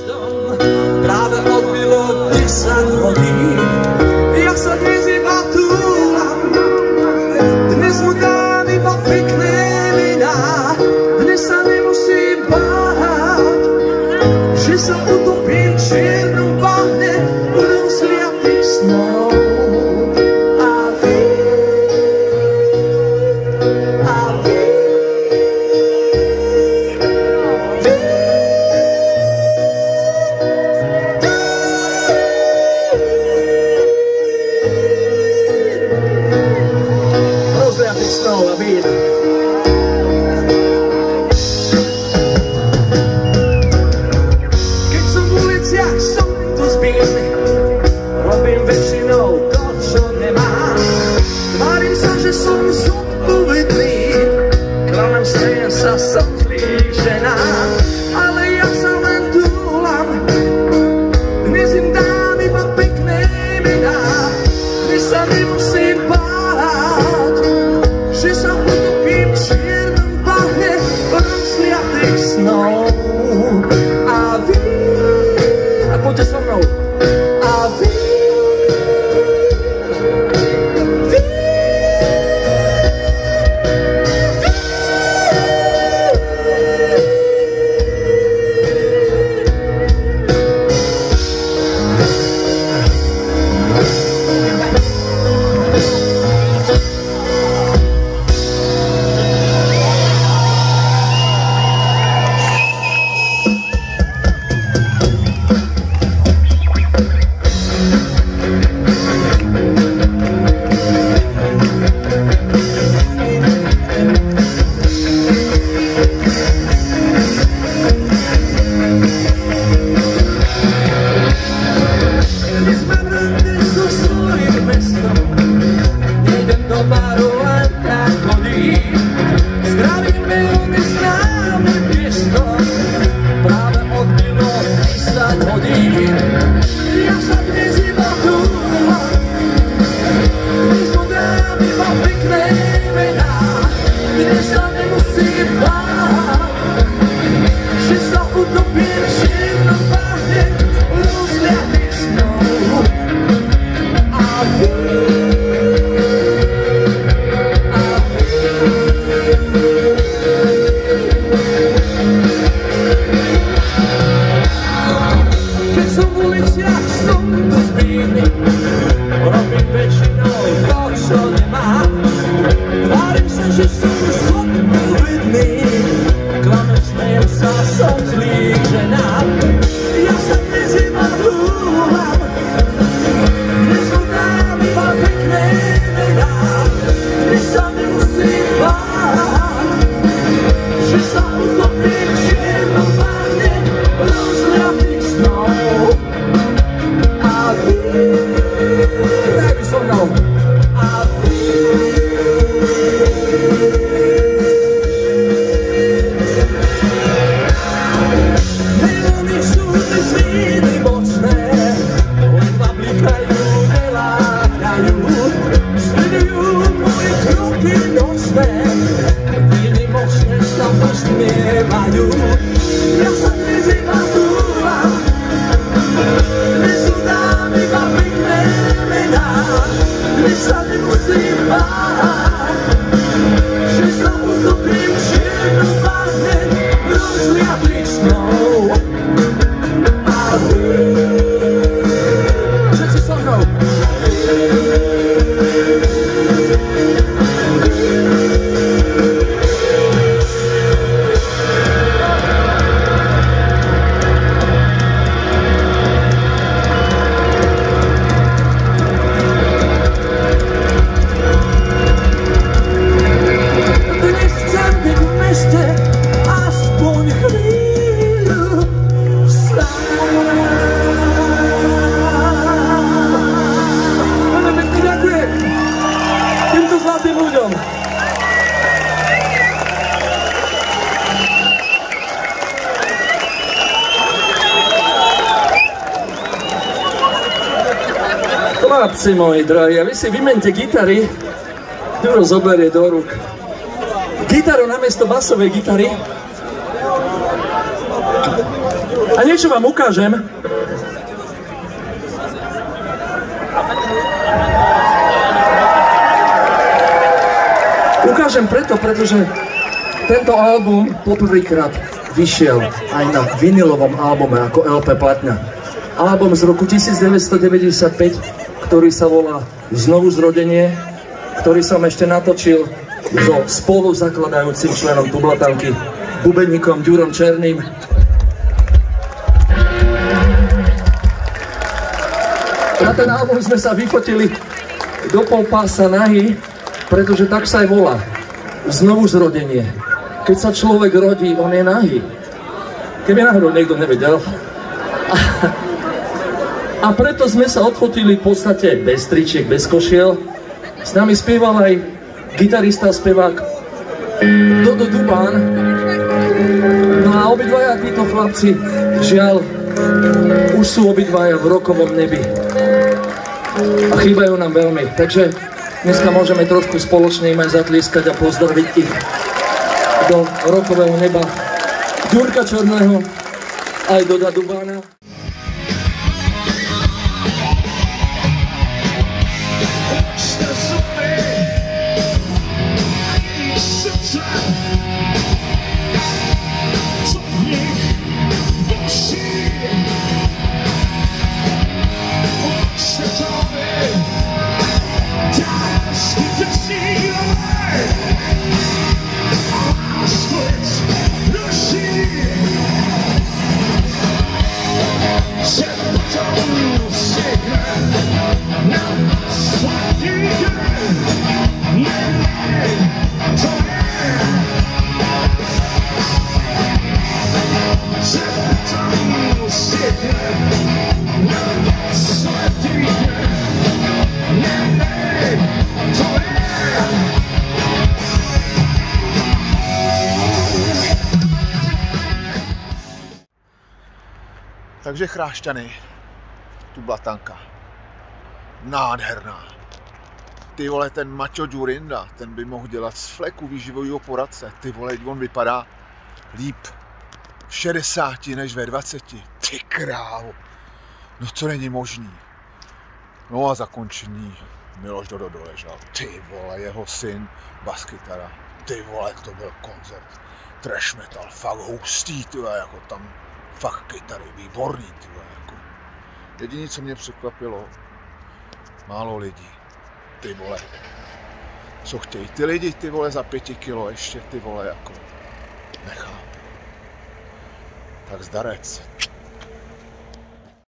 mestom práve odbilo 10 hodín. Ja sa dnes iba túlam, dnes mu dám iba pekné mená. Dnes sa nemusím báť, že sa utopím v čiernom bahne rozliatých snov. Keď som v uliciach, som tu zbíjny, robím väčšinou to, čo nemám. Tvárim sa, že som zodpovedný, klamem, smejem sa, som zlých ženám, ale ja sa len túlam, dnes im dám iba pekné mená. Dnes sa nemusím báť, že sa utopím v čiernom bahne rozliatých snov. A vy, a poďte so mnou, a vy, Chlapci moji drahí, a vy si vymente gitary, Ďuro zoberie do rúk gitaru namiesto basovej gitary. A niečo vám ukážem. Ukážem pretože tento album poprvýkrát vyšiel aj na vinilovom albume ako LP platňa. Album z roku 1995, ktorý sa volá Znovuzrodenie, ktorý som ešte natočil so spoluzakladajúcim členom Tublatanky, bubeníkom Ďurom Černým. Na ten album sme sa vyfotili do pol pása nahý, pretože tak sa aj volá. Znovuzrodenie. Keď sa človek rodí, on je nahý. Keby náhodou niekto nevedel. A preto sme sa odfotili v podstate bez tričiek, bez košiel. S nami spieval aj gitarista a spevák Dodo Dubán. No a obidvaja títo chlapci, žiaľ, už sú obidvaja v rokovom nebi. A chýbajú nám veľmi. Takže dneska môžeme trošku spoločne im aj zatlieskať a pozdraviť ich do rokového neba. Ďurka Černého aj Doda Dubána. Takže chrášťany, Tublatanka, nádherná. Ty vole, ten Maťo Ďurinda, ten by mohl dělat z fleku výživovýho poradce. Ty vole, on vypadá líp v 60 než ve 20. Ty krávo, no to není možný. No a zakončení Miloš Dodo doležal. Ty vole, jeho syn, baskytara. Ty vole, to byl koncert. Trash metal, fakt hustý, ty vole, jako tam fakt kytary, výborný, ty vole, jako. Jediné, co mě překvapilo, málo lidí, ty vole, co chtějí ty lidi, ty vole, za 5 kilo ještě, ty vole, jako, nechápu. Tak zdarec.